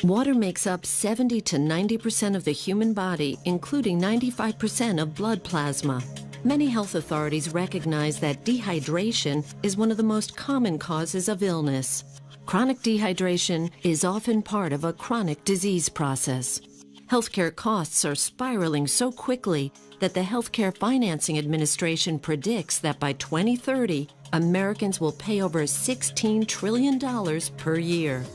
Water makes up 70 to 90% of the human body, including 95% of blood plasma. Many health authorities recognize that dehydration is one of the most common causes of illness. Chronic dehydration is often part of a chronic disease process. Healthcare costs are spiraling so quickly that the Healthcare Financing Administration predicts that by 2030, Americans will pay over $16 trillion per year.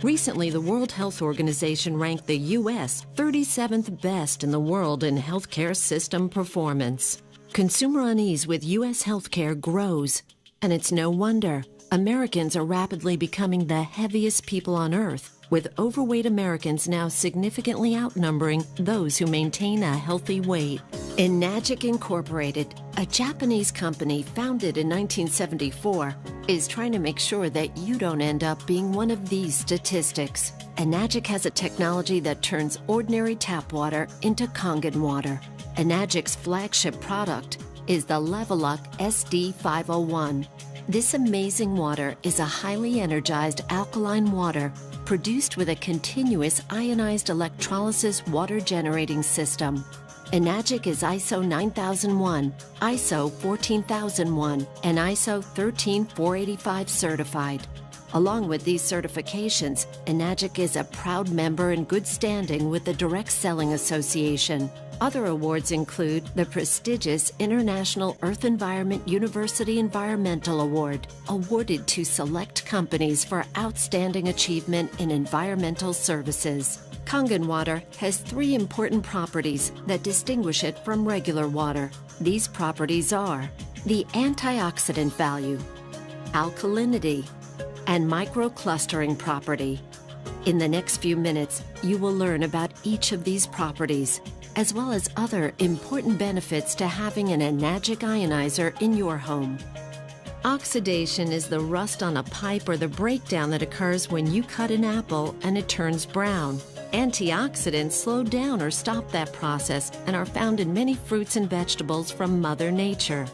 Recently, the World Health Organization ranked the U.S. 37th best in the world in healthcare system performance. Consumer unease with U.S. healthcare grows, and it's no wonder. Americans are rapidly becoming the heaviest people on Earth, with overweight Americans now significantly outnumbering those who maintain a healthy weight. Enagic Incorporated, a Japanese company founded in 1974, is trying to make sure that you don't end up being one of these statistics. Enagic has a technology that turns ordinary tap water into Kangen water. Enagic's flagship product is the Leveluck SD501. This amazing water is a highly energized alkaline water produced with a continuous ionized electrolysis water generating system. Enagic is ISO 9001, ISO 14001, and ISO 13485 certified. Along with these certifications, Enagic is a proud member in good standing with the Direct Selling Association. Other awards include the prestigious International Earth Environment University Environmental Award, awarded to select companies for outstanding achievement in environmental services. Kangen water has 3 important properties that distinguish it from regular water. These properties are the antioxidant value, alkalinity, and microclustering property. In the next few minutes, you will learn about each of these properties, as well as other important benefits to having an Enagic ionizer in your home. Oxidation is the rust on a pipe or the breakdown that occurs when you cut an apple and it turns brown. Antioxidants slow down or stop that process and are found in many fruits and vegetables from Mother Nature.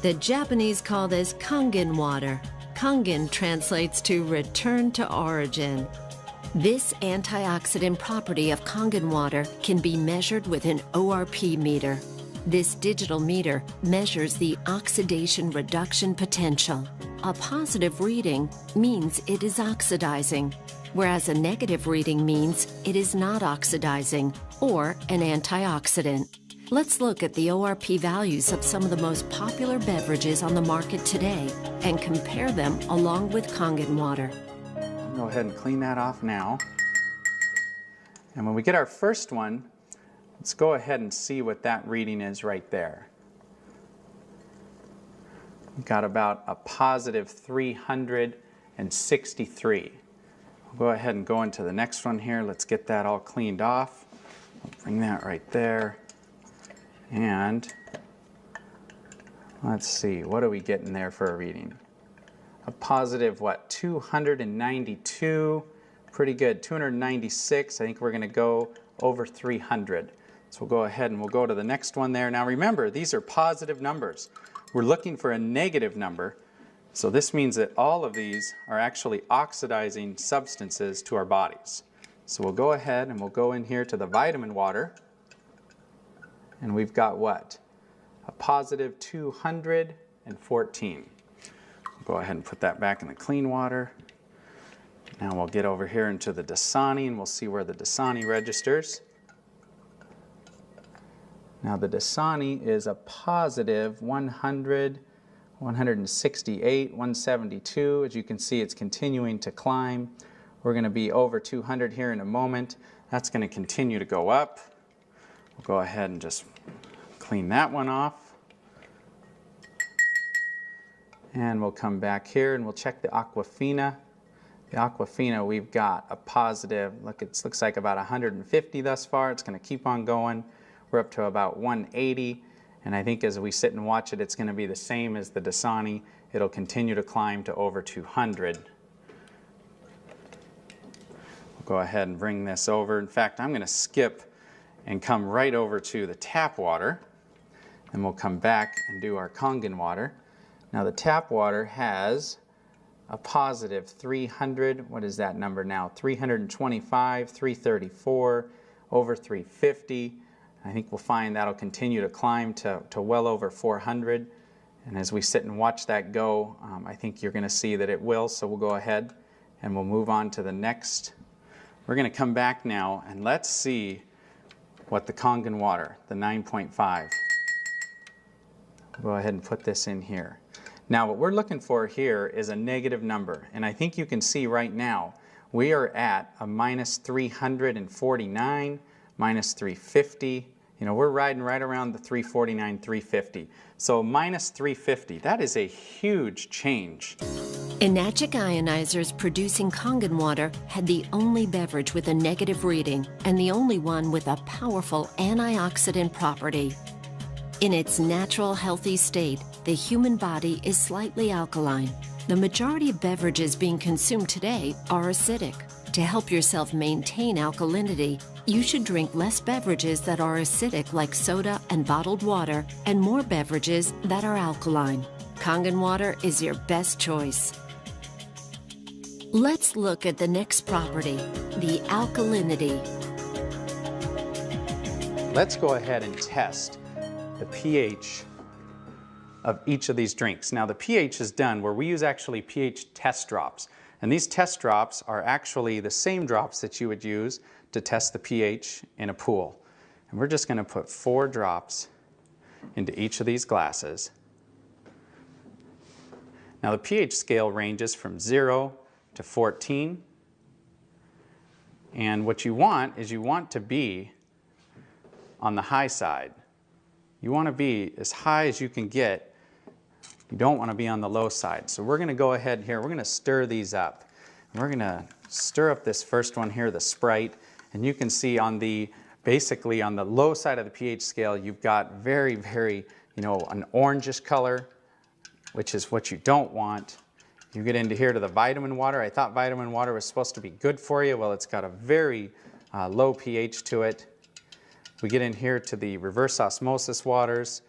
The Japanese call this Kangen water. Kangen translates to return to origin. This antioxidant property of Kangen water can be measured with an ORP meter. This digital meter measures the oxidation reduction potential. A positive reading means it is oxidizing, whereas a negative reading means it is not oxidizing or an antioxidant. Let's look at the ORP values of some of the most popular beverages on the market today and compare them along with Kangen water. Go ahead and clean that off now. And when we get our first one, let's go ahead and see what that reading is right there. We've got about a positive 363. We'll go ahead and go into the next one here. Let's get that all cleaned off. I'll bring that right there. And let's see, what are we getting there for a reading? A positive, what, 292, pretty good, 296. I think we're going to go over 300. So we'll go ahead and we'll go to the next one there. Now remember, these are positive numbers. We're looking for a negative number. So this means that all of these are actually oxidizing substances to our bodies. So we'll go ahead and we'll go in here to the vitamin water. And we've got what? A positive 214. Go ahead and put that back in the clean water. Now we'll get over here into the Dasani and we'll see where the Dasani registers. Now the Dasani is a positive 100, 168, 172. As you can see, it's continuing to climb. We're going to be over 200 here in a moment. That's going to continue to go up. We'll go ahead and just clean that one off. And we'll come back here and we'll check the Aquafina. The Aquafina, we've got a positive, look, it looks like about 150 thus far. It's going to keep on going. We're up to about 180. And I think as we sit and watch it, it's going to be the same as the Dasani. It'll continue to climb to over 200. We'll go ahead and bring this over. In fact, I'm going to skip and come right over to the tap water. And we'll come back and do our Kangen water. Now the tap water has a positive 300, what is that number now? 325, 334, over 350. I think we'll find that'll continue to climb to well over 400. And as we sit and watch that go, I think you're going to see that it will. So we'll go ahead and we'll move on to the next. We're going to come back now and let's see what the Kangen water, the 9.5. Go ahead and put this in here. Now what we're looking for here is a negative number. And I think you can see right now we are at a minus 349, minus 350. You know, we're riding right around the 349, 350. So minus 350, that is a huge change. Enagic ionizers producing Kangen water had the only beverage with a negative reading and the only one with a powerful antioxidant property. In its natural, healthy state, the human body is slightly alkaline. The majority of beverages being consumed today are acidic. To help yourself maintain alkalinity, you should drink less beverages that are acidic like soda and bottled water and more beverages that are alkaline. Kangen water is your best choice. Let's look at the next property, the alkalinity. Let's go ahead and test the pH of each of these drinks. Now the pH is done where we use actually pH test drops. And these test drops are actually the same drops that you would use to test the pH in a pool. And we're just going to put 4 drops into each of these glasses. Now the pH scale ranges from 0 to 14. And what you want is you want to be on the high side. You want to be as high as you can get. You don't want to be on the low side. So we're going to go ahead here. We're going to stir these up. And we're going to stir up this first one here, the Sprite. And you can see on the, basically on the low side of the pH scale, you've got very, very, an orangish color, which is what you don't want. You get into here to the vitamin water. I thought vitamin water was supposed to be good for you. Well, it's got a very low pH to it. We get in here to the reverse osmosis waters.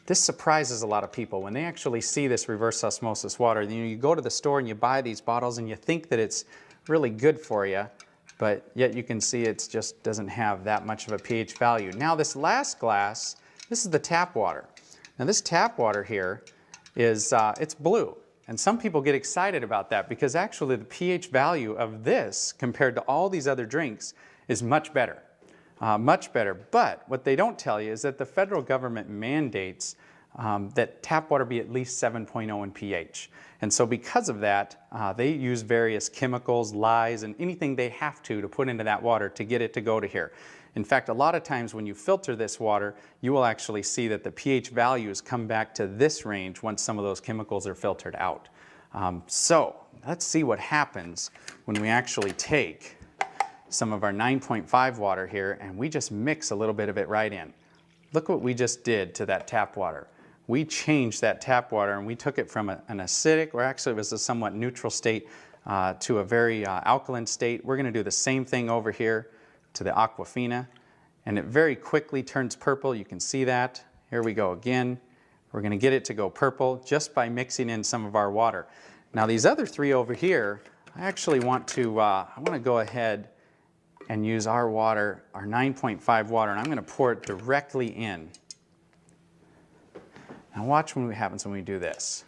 This surprises a lot of people when they actually see this reverse osmosis water. You go to the store and you buy these bottles and you think that it's really good for you, but yet you can see it just doesn't have that much of a pH value. Now this last glass, this is the tap water. Now this tap water here is, it's blue. And some people get excited about that because actually the pH value of this compared to all these other drinks is much better. Much better. But what they don't tell you is that the federal government mandates that tap water be at least 7.0 in pH. And so because of that, they use various chemicals, lyes, and anything they have to put into that water to get it to go to here. In fact, a lot of times when you filter this water, you will actually see that the pH values come back to this range once some of those chemicals are filtered out. So let's see what happens when we actually take some of our 9.5 water here and we just mix a little bit of it right in. Look what we just did to that tap water. We changed that tap water and we took it from an acidic, or actually it was a somewhat neutral state, to a very alkaline state. We're going to do the same thing over here to the Aquafina, and it very quickly turns purple. You can see that. Here we go again. We're going to get it to go purple just by mixing in some of our water. Now these other 3 over here, I actually want to, I want to go ahead and use our water, our 9.5 water, and I'm going to pour it directly in. Now watch what happens when we do this.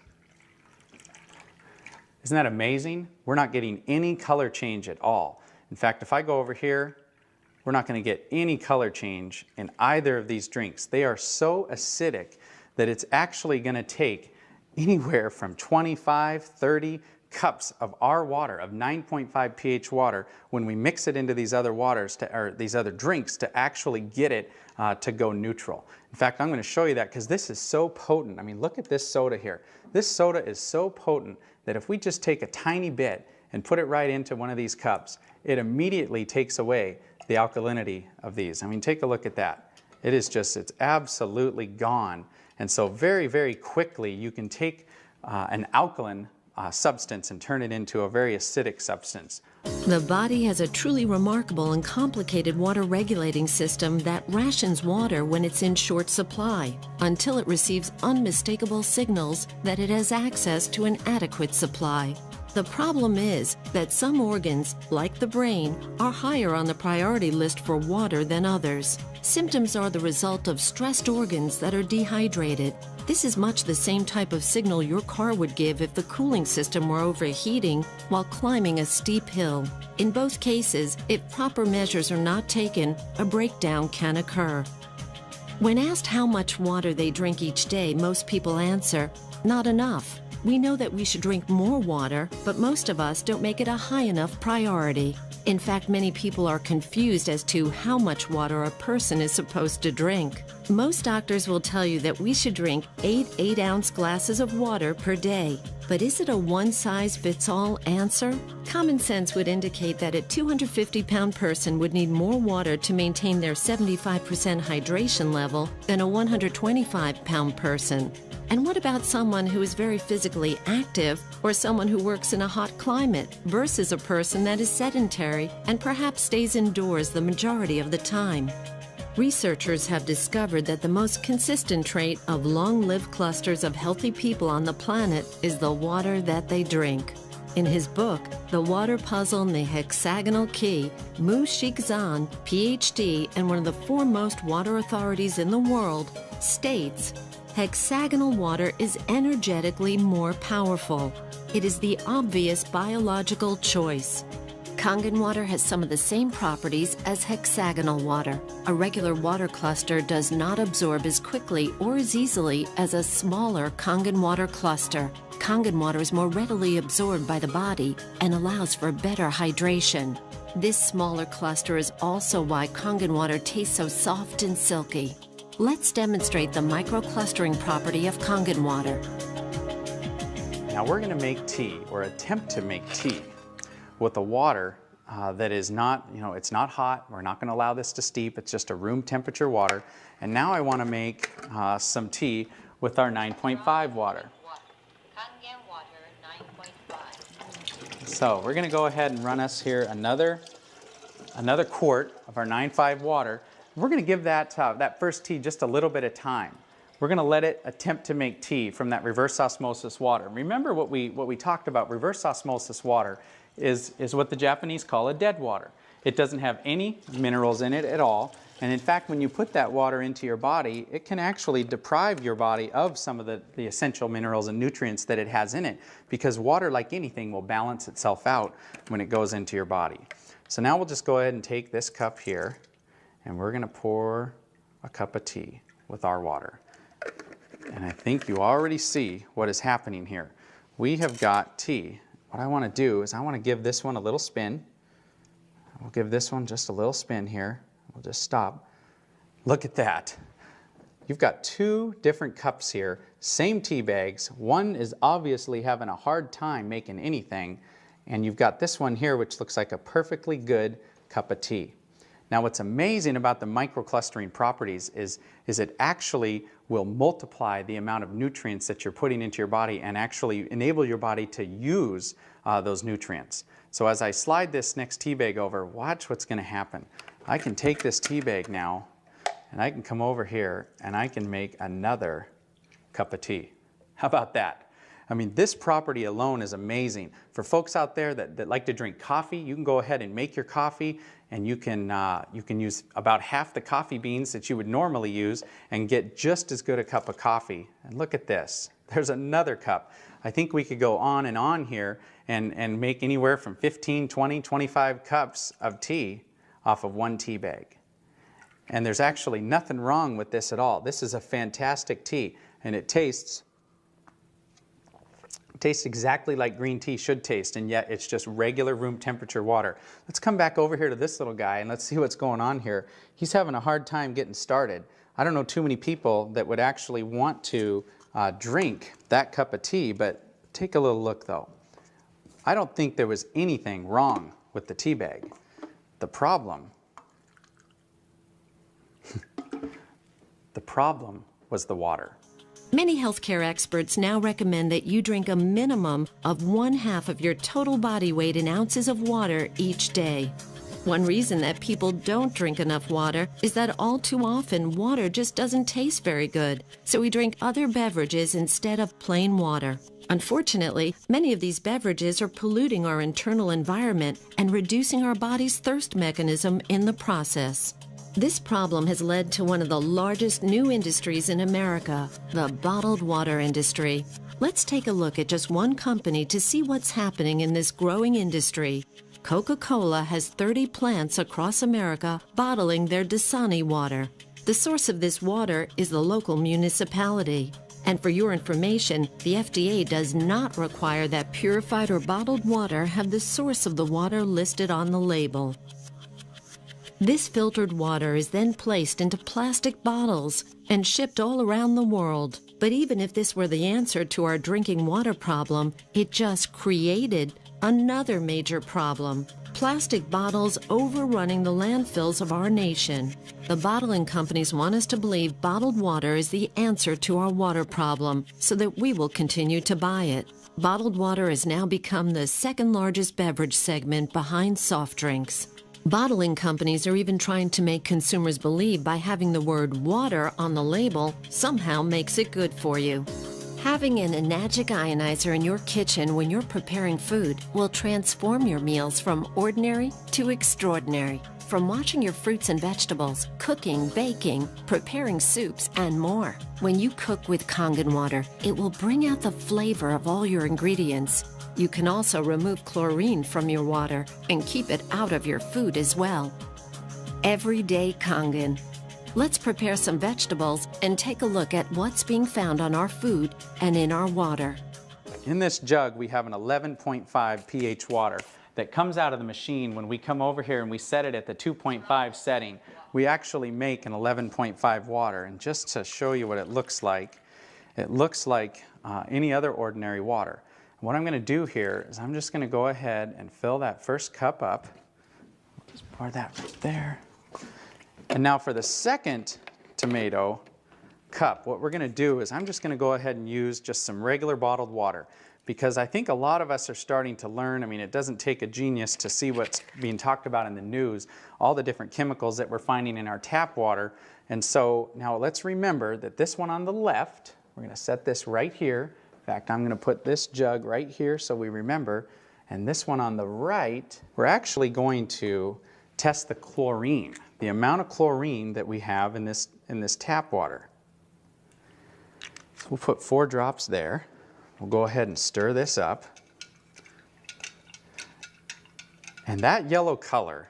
Isn't that amazing? We're not getting any color change at all. In fact, if I go over here, we're not going to get any color change in either of these drinks. They are so acidic that it's actually going to take anywhere from 25, 30 cups of our water, of 9.5 pH water, when we mix it into these other waters, or these other drinks, to actually get it to go neutral. In fact, I'm going to show you that because this is so potent. I mean, look at this soda here. This soda is so potent that if we just take a tiny bit and put it right into one of these cups, it immediately takes away the alkalinity of these. I mean, take a look at that. It is just, it's absolutely gone. And so very, very quickly you can take an alkaline substance and turn it into a very acidic substance. The body has a truly remarkable and complicated water regulating system that rations water when it's in short supply, until it receives unmistakable signals that it has access to an adequate supply. The problem is that some organs, like the brain, are higher on the priority list for water than others. Symptoms are the result of stressed organs that are dehydrated. This is much the same type of signal your car would give if the cooling system were overheating while climbing a steep hill. In both cases, if proper measures are not taken, a breakdown can occur. When asked how much water they drink each day, most people answer, "Not enough." We know that we should drink more water, but most of us don't make it a high enough priority. In fact, many people are confused as to how much water a person is supposed to drink. Most doctors will tell you that we should drink 8 8-ounce glasses of water per day. But is it a one-size-fits-all answer? Common sense would indicate that a 250-pound person would need more water to maintain their 75% hydration level than a 125-pound person. And what about someone who is very physically active or someone who works in a hot climate versus a person that is sedentary and perhaps stays indoors the majority of the time? Researchers have discovered that the most consistent trait of long-lived clusters of healthy people on the planet is the water that they drink. In his book, The Water Puzzle and the Hexagonal Key, Mu Shixan, PhD and one of the foremost water authorities in the world, states, hexagonal water is energetically more powerful. It is the obvious biological choice. Kangen water has some of the same properties as hexagonal water. A regular water cluster does not absorb as quickly or as easily as a smaller Kangen water cluster. Kangen water is more readily absorbed by the body and allows for better hydration. This smaller cluster is also why Kangen water tastes so soft and silky. Let's demonstrate the microclustering property of Kangen water. Now we're going to make tea, or attempt to make tea, with a water that is not, it's not hot. We're not going to allow this to steep. It's just a room temperature water. And now I want to make some tea with our 9.5 water. Kangen water 9.5. So we're going to go ahead and run us here another quart of our 9.5 water. We're going to give that first tea just a little bit of time. We're going to let it attempt to make tea from that reverse osmosis water. Remember what we talked about. Reverse osmosis water is what the Japanese call a dead water. It doesn't have any minerals in it at all. And in fact, when you put that water into your body, it can actually deprive your body of some of the essential minerals and nutrients that it has in it, because water, like anything, will balance itself out when it goes into your body. So now we'll just go ahead and take this cup here, and we're going to pour a cup of tea with our water. And I think you already see what is happening here. We have got tea. What I want to do is I want to give this one a little spin. We'll give this one just a little spin here. We'll just stop. Look at that. You've got two different cups here, same tea bags. One is obviously having a hard time making anything, and you've got this one here which looks like a perfectly good cup of tea. Now what's amazing about the microclustering properties is it actually will multiply the amount of nutrients that you're putting into your body and actually enable your body to use those nutrients. So as I slide this next tea bag over, watch what's going to happen. I can take this tea bag now and I can come over here and I can make another cup of tea. How about that? I mean, this property alone is amazing. For folks out there that like to drink coffee, you can go ahead and make your coffee, and you can use about half the coffee beans that you would normally use and get just as good a cup of coffee. And look at this. There's another cup. I think we could go on and on here and make anywhere from 15, 20, 25 cups of tea off of one tea bag. And there's actually nothing wrong with this at all. This is a fantastic tea, and it tastes exactly like green tea should taste, and yet it's just regular room temperature water. Let's come back over here to this little guy and let's see what's going on here. He's having a hard time getting started. I don't know too many people that would actually want to drink that cup of tea, but take a little look though. I don't think there was anything wrong with the tea bag. The problem was the water. Many healthcare experts now recommend that you drink a minimum of 1/2 of your total body weight in ounces of water each day. One reason that people don't drink enough water is that all too often water just doesn't taste very good, so we drink other beverages instead of plain water. Unfortunately, many of these beverages are polluting our internal environment and reducing our body's thirst mechanism in the process. This problem has led to one of the largest new industries in America, the bottled water industry. Let's take a look at just one company to see what's happening in this growing industry. Coca-Cola has 30 plants across America bottling their Dasani water. The source of this water is the local municipality. And for your information, the FDA does not require that purified or bottled water have the source of the water listed on the label. This filtered water is then placed into plastic bottles and shipped all around the world. But even if this were the answer to our drinking water problem, it just created another major problem: plastic bottles overrunning the landfills of our nation. The bottling companies want us to believe bottled water is the answer to our water problem, so that we will continue to buy it. Bottled water has now become the second largest beverage segment behind soft drinks. Bottling companies are even trying to make consumers believe by having the word water on the label somehow makes it good for you. Having an enagic ionizer in your kitchen when you're preparing food will transform your meals from ordinary to extraordinary. From washing your fruits and vegetables, cooking, baking, preparing soups, and more. When you cook with Kangen water, it will bring out the flavor of all your ingredients. You can also remove chlorine from your water and keep it out of your food as well. Everyday Kangen. Let's prepare some vegetables and take a look at what's being found on our food and in our water. In this jug, we have an 11.5 pH water that comes out of the machine. When we come over here and we set it at the 2.5 setting, we actually make an 11.5 water. And just to show you what it looks like any other ordinary water. What I'm going to do here is I'm just going to go ahead and fill that first cup up. Just pour that right there. And now for the second tomato cup, what we're going to do is I'm just going to go ahead and use just some regular bottled water, because I think a lot of us are starting to learn. I mean, it doesn't take a genius to see what's being talked about in the news, all the different chemicals that we're finding in our tap water. And so now let's remember that this one on the left, we're going to set this right here. In fact, I'm going to put this jug right here so we remember. And this one on the right, we're actually going to test the chlorine, the amount of chlorine that we have in this tap water. So we'll put 4 drops there. We'll go ahead and stir this up. And that yellow color,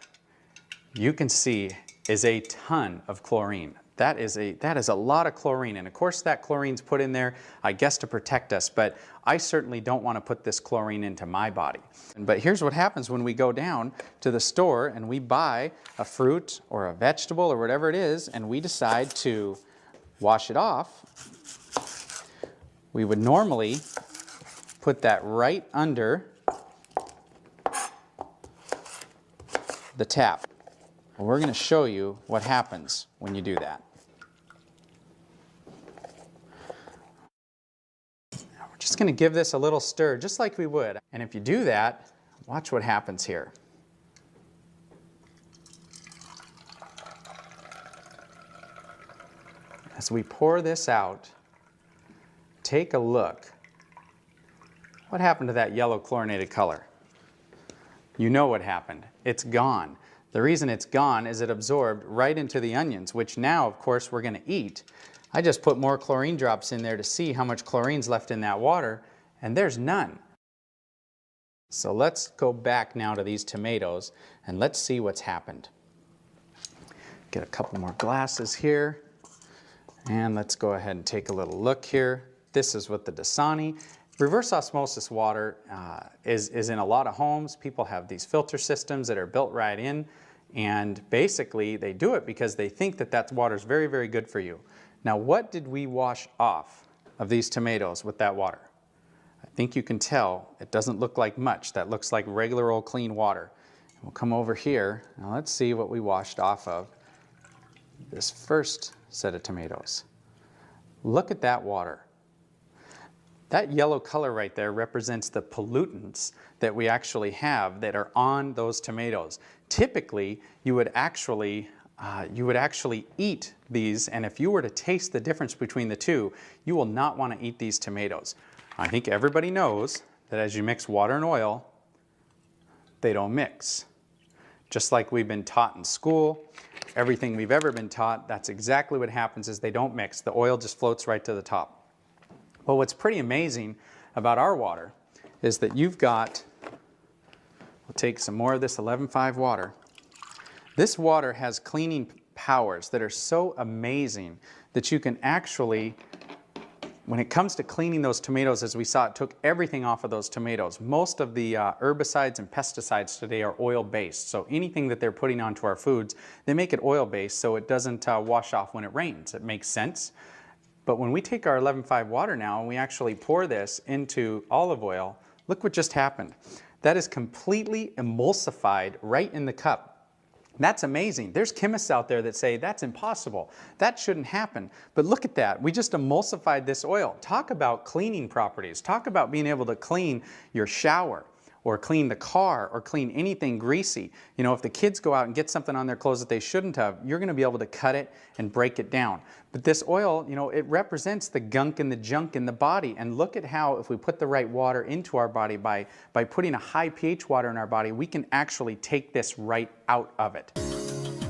you can see, is a ton of chlorine. That is a lot of chlorine, and of course that chlorine's put in there, I guess, to protect us, but I certainly don't want to put this chlorine into my body. But here's what happens when we go down to the store and we buy a fruit or a vegetable or whatever it is, and we decide to wash it off. We would normally put that right under the tap. Well, we're going to show you what happens when you do that. Now we're just going to give this a little stir, just like we would. And if you do that, watch what happens here. As we pour this out, take a look. What happened to that yellow chlorinated color? You know what happened. It's gone. The reason it's gone is it absorbed right into the onions, which now, of course, we're going to eat. I just put more chlorine drops in there to see how much chlorine's left in that water, and there's none. So let's go back now to these tomatoes, and let's see what's happened. Get a couple more glasses here, and let's go ahead and take a little look here. This is what the Dasani. Reverse osmosis water is in a lot of homes. People have these filter systems that are built right in, and basically they do it because they think that that water is very, very good for you. Now, what did we wash off of these tomatoes with that water? I think you can tell it doesn't look like much. That looks like regular old clean water. We'll come over here. Now let's see what we washed off of this first set of tomatoes. Look at that water. That yellow color right there represents the pollutants that we actually have that are on those tomatoes. Typically, you would actually eat these, and if you were to taste the difference between the two, you will not want to eat these tomatoes. I think everybody knows that as you mix water and oil, they don't mix. Just like we've been taught in school, everything we've ever been taught, that's exactly what happens is they don't mix. The oil just floats right to the top. But what's pretty amazing about our water is that you've got, we'll take some more of this 11.5 water. This water has cleaning powers that are so amazing that you can actually, when it comes to cleaning those tomatoes, as we saw, it took everything off of those tomatoes. Most of the herbicides and pesticides today are oil-based. So anything that they're putting onto our foods, they make it oil-based so it doesn't wash off when it rains. It makes sense. But when we take our 11.5 water now and we actually pour this into olive oil, look what just happened. That is completely emulsified right in the cup. That's amazing. There's chemists out there that say that's impossible. That shouldn't happen. But look at that. We just emulsified this oil. Talk about cleaning properties. Talk about being able to clean your shower or clean the car or clean anything greasy. You know, if the kids go out and get something on their clothes that they shouldn't have, you're going to be able to cut it and break it down. But this oil, you know, it represents the gunk and the junk in the body. And look at how if we put the right water into our body by putting a high pH water in our body, we can actually take this right out of it.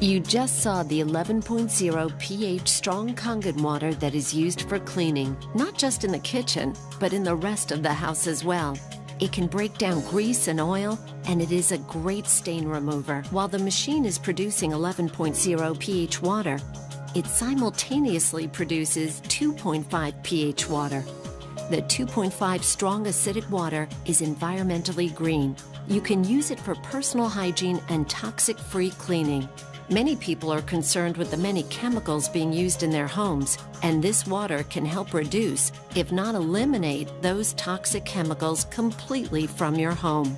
You just saw the 11.0 pH strong Kangen water that is used for cleaning, not just in the kitchen, but in the rest of the house as well. It can break down grease and oil, and it is a great stain remover. While the machine is producing 11.0 pH water, it simultaneously produces 2.5 pH water. The 2.5 strong acidic water is environmentally green. You can use it for personal hygiene and toxic-free cleaning. Many people are concerned with the many chemicals being used in their homes, and this water can help reduce, if not eliminate, those toxic chemicals completely from your home.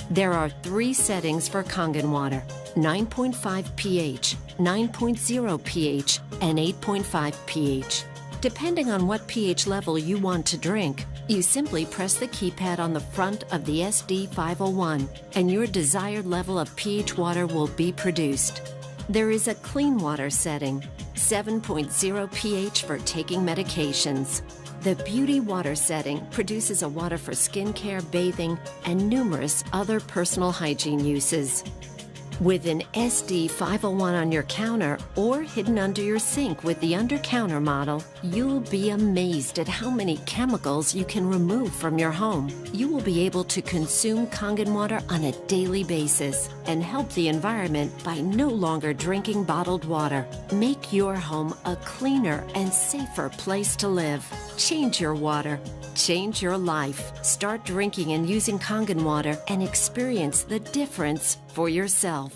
There are 3 settings for Kangen water: 9.5 pH, 9.0 pH, and 8.5 pH. Depending on what pH level you want to drink, you simply press the keypad on the front of the SD501, and your desired level of pH water will be produced. There is a clean water setting, 7.0 pH for taking medications. The beauty water setting produces a water for skincare, bathing, and numerous other personal hygiene uses. With an SD501 on your counter or hidden under your sink with the under-counter model, you'll be amazed at how many chemicals you can remove from your home. You will be able to consume Kangen water on a daily basis and help the environment by no longer drinking bottled water. Make your home a cleaner and safer place to live. Change your water. Change your life. Start drinking and using Kangen water and experience the difference for yourself.